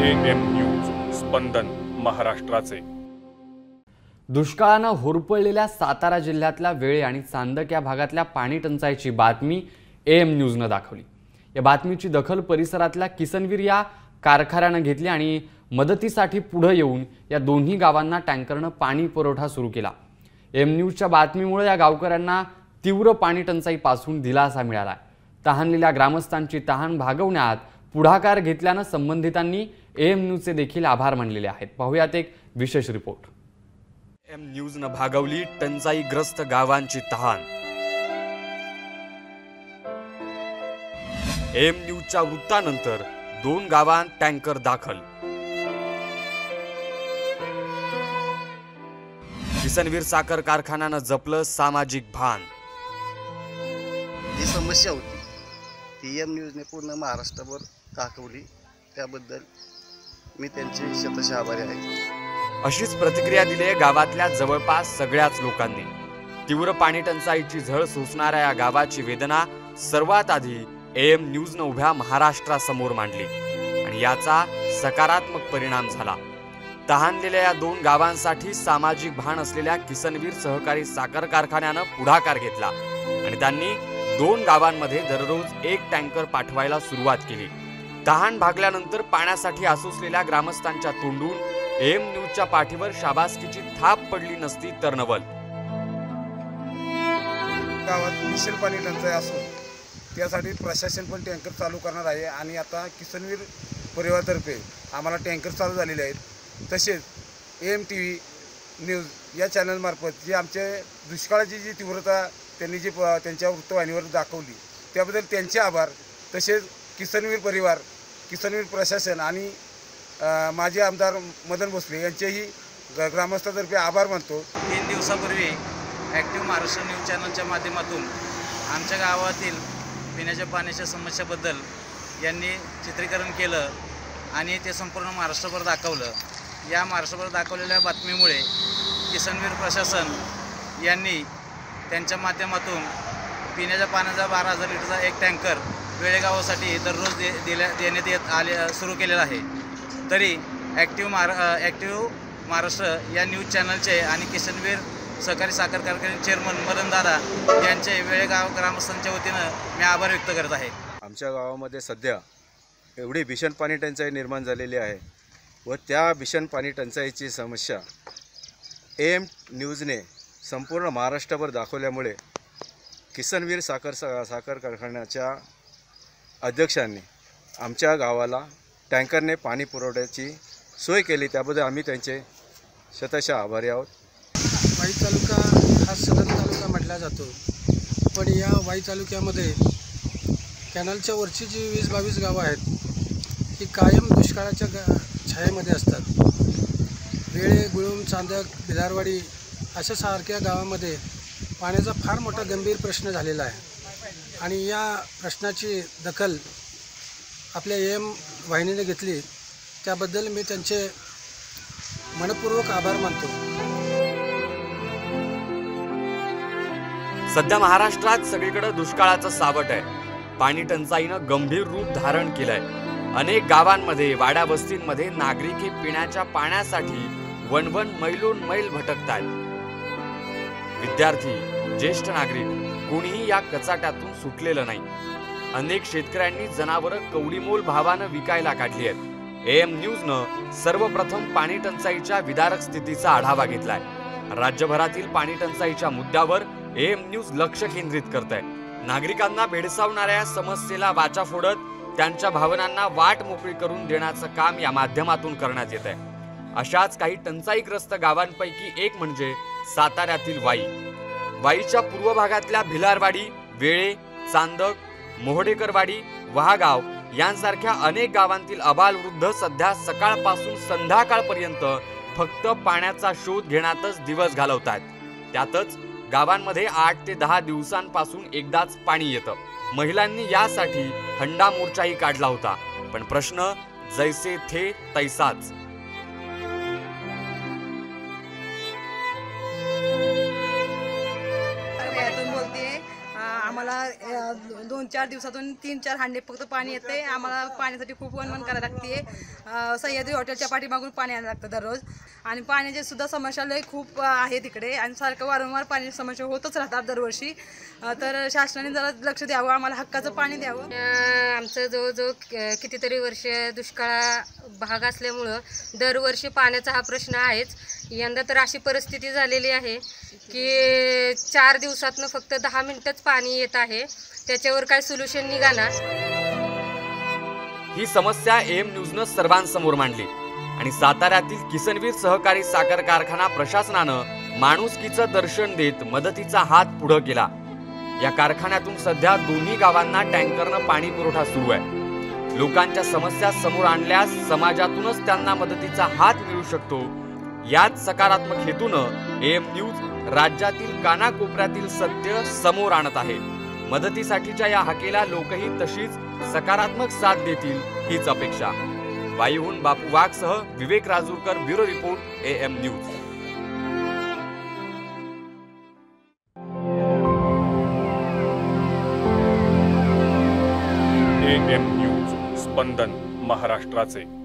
AM news Spandan महाराष्ट्राचे। दुष्काळानं होरपळलेल्या सातारा जिल्ह्यातल्या वेळे आणि चांदक या भागातल्या पाणी टंचाईची बातमी AM न्यूजनं दाखवली। या बातमीची दखल परिसरातल्या किसनवीर या कारखान्यानं घेतली आणि मदतीसाठी पुढे येऊन या दोन्ही गावांना टँकरनं पाणी पुरवठा सुरू केला। AM न्यूजच्या बातमीमुळे या गावकऱ्यांना तीव्र पाणी टंचाईपासून दिलासा मिळाला। तहानलेल्या ग्रामस्थांची तहान भागवण्यात पुढाकार घेतल्यानं संबंधितांनी AM न्यूजचे देखील आभार मानलेले आहेत। पाहूयात एक विशेष रिपोर्ट। AM न्यूजनं भागवली टंचाईग्रस्त गावांची तहान। AM न्यूजच्या वृत्तानंतर 2 गावांत टँकर दाखल। किसनवीर साखर कारखान्यानं जपलं सामाजिक भान। जी समस्या होती ती AM न्यूजने पूर्ण महाराष्ट्रभर दाखवली, त्याबद्दल मी त्यांचे शतशः आभारी आहे। अशीच प्रतिक्रिया दिली गावातल्या जवळपास सगळ्याच लोकांनी। तीव्र पाणी टंचाईची झळ सोसणाऱ्या या गावाची वेदना सर्वात आधी AM न्यूजनं उभ्या महाराष्ट्रासमोर मांडली आणि याचा सकारात्मक परिणाम झाला। तहानलेल्या या 2 गावांसाठी सामाजिक भान असलेल्या किसनवीर सहकारी साखर कारखान्यानं पुढाकार घेतला आणि त्यांनी 2 गावांमध्ये दररोज 1 टँकर पाठवायला सुरुवात केली। तहान भागल्यानंतर पाण्यासाठी आसुसलेल्या ग्रामस्थांच्या तोंडून AM न्यूजच्या पाठीवर शाबासकीची थाप पडली नसती तर नवल। गावात विशेष पाणी टंचाई असून त्यासाठी प्रशासन पण टँकर चालू करणार आहे आणि आता किसनवीर परिवारातर्फे आम्हाला टँकर चालू झालेले आहेत। तसेच AM TV न्यूज या चॅनलमार्फत जी आमच्या दुष्काळाची जी तीव्रता त्यांनी जी त्यांच्या वृत्तवाहिनीवर दाखवली त्याबद्दल त्यांचे आभार। तसेच किसनवीर परिवार, किसनवीर प्रशासन आणि माजी आमदार मदन भोसले यांचेही ग्रामस्थांतर्फे आभार मानतो। 3 दिवसापूर्वी ॲक्टिव्ह महाराष्ट्र न्यूज चॅनलच्या माध्यमातून आमच्या गावातील पिण्याच्या पाण्याच्या समस्याबद्दल यांनी चित्रीकरण केलं आणि ते संपूर्ण महाराष्ट्रभर दाखवलं। या महाराष्ट्रभर दाखवलेल्या बातमीमुळे किसनवीर प्रशासन यांनी त्यांच्या माध्यमातून पिण्याच्या पाण्याचा 12,000 लिटरचा 1 टँकर वेळेगावासाठी दररोज देण्यात येत सुरू केलेला आहे। तरी ॲक्टिव्ह महाराष्ट्र या न्यूज चॅनलचे आणि किसनवीर सहकारी साखर कारखान्याचे चेअरमन मदन दादा यांचे वेळेगाव ग्रामस्थांच्या वतीनं मी आभार व्यक्त करत आहे। आमच्या गावामध्ये सध्या एवढी भीषण पाणी टंचाई निर्माण झालेली आहे व त्या भीषण पाणी टंचाईची समस्या AM न्यूजने संपूर्ण महाराष्ट्रभर दाखवल्यामुळे किसनवीर साखर कारखान्याच्या अध्यक्षांनी आमच्या गावाला टँकरने पाणी पुरवठ्याची सोय केली, त्याबद्दल आम्ही त्यांचे शतशः आभारी आहोत। वाई तालुका हा सदन तालुका म्हटला जातो, पण या वाई तालुक्यामध्ये कॅनलच्या वरची जी 20-22 गावं आहेत ही कायम दुष्काळाच्या छायेमध्ये असतात। वेळे, गुळूम, चांदक, भिलारवाडी अशा सारख्या गावामध्ये पाण्याचा फार मोठा गंभीर प्रश्न झालेला आहे आणि या प्रश्नाची दखल आपल्या AM वाहिनीने घेतली, त्याबद्दल मी त्यांचे मनपूर्वक आभार मानतो। सध्या महाराष्ट्रात सगळीकडे दुष्काळाचं सावट आहे। पाणी टंचाईनं गंभीर रूप धारण केलंय। अनेक गावांमध्ये, वाड्या वस्तींमध्ये नागरिक हे पिण्याच्या पाण्यासाठी वणवण मैलून मैल भटकतात। विद्यार्थी, ज्येष्ठ नागरिक कोणीही या कचाट्यातून सुटलेलं नाही। अनेक शेतकऱ्यांनी जनावरं कवडीमोल भावानं विकायला काढली आहेत। AM न्यूजनं सर्वप्रथम पाणी टंचाईच्या विदारक स्थितीचा आढावा घेतलाय। राज्यभरातील पाणी टंचाईच्या मुद्द्यावर AM न्यूज लक्ष केंद्रित करतंय। नागरिकांना भेडसावणाऱ्या समस्येला वाचा फोडत त्यांच्या भावनांना वाट मोकळी करून देण्याचं काम या माध्यमातून करण्यात येत आहे। अशाच काही टंचाईग्रस्त गावांपैकी एक म्हणजे साताऱ्यातील वाई। वाईच्या पूर्व भागातल्या भिलारवाडी, वेळे, चांदक, मोहडेकरवाडी, वहागाव यांसारख्या अनेक गावांतील अबालवृद्ध सध्या सकाळपासून संध्याकाळपर्यंत फक्त पाण्याचा शोध घेण्यातच दिवस घालवतात। त्यातच गावांमध्ये 8 ते 10 दिवसांपासून एकदाच पाणी येतं। महिलांनी यासाठी हंडा मोर्चाही काढला होता, पण प्रश्न जैसे थे तैसाच। बोलते आम्हाला 2-4 दिवसातून 3-4 हांडे फक्त पाणी येते. आम्हाला पाण्यासाठी खूप वणवण करायला लागते. सह्याद्री हॉटेलच्या पाठीमागून पाणी आणायला लागतं दररोज. आणि पाण्याची सुद्धा समस्या लय खूप आहे तिकडे आणि सारखं वारंवार पाण्याची समस्या होतच राहतात दरवर्षी. तर शासनाने जरा लक्ष द्यावं, आम्हाला हक्काचं पाणी द्यावं. आमचं जवळजवळ कितीतरी वर्ष दुष्काळ भाग असल्यामुळं दरवर्षी पाण्याचा हा प्रश्न आहेच. यंदा तर अशी परिस्थिती झालेली आहे की 4 दिवसातनं फक्त 10 मिनिटच पाणी येत आहे. त्याच्यावर काय सोल्युशन निघाणार. ही समस्या AM न्यूजनं सर्वांसमोर मांडली आणि साताऱ्यातील किसनवीर सहकारी साखर कारखाना प्रशासनानं माणुसकीचं दर्शन देत मदतीचा हात पुढं केला. या कारखान्यातून सध्या दोन्ही गावांना टँकरनं पाणी पुरवठा सुरू आहे. लोकांच्या समस्या समोर आणल्यास समाजातूनच त्यांना मदतीचा हात मिळू शकतो. याच सकारात्मक हेतूनं AM न्यूज राज्यातील कानाकोपऱ्यातील सत्य समोर आणत आहे. मदतीसाठीच्या या हाकेला लोकही तशीच सकारात्मक साथ देतील हीच अपेक्षा. वाईहून बापू वाघसह Vivek Rajurkar, bureau report, AM news. AM news, Spandan महाराष्ट्राचे.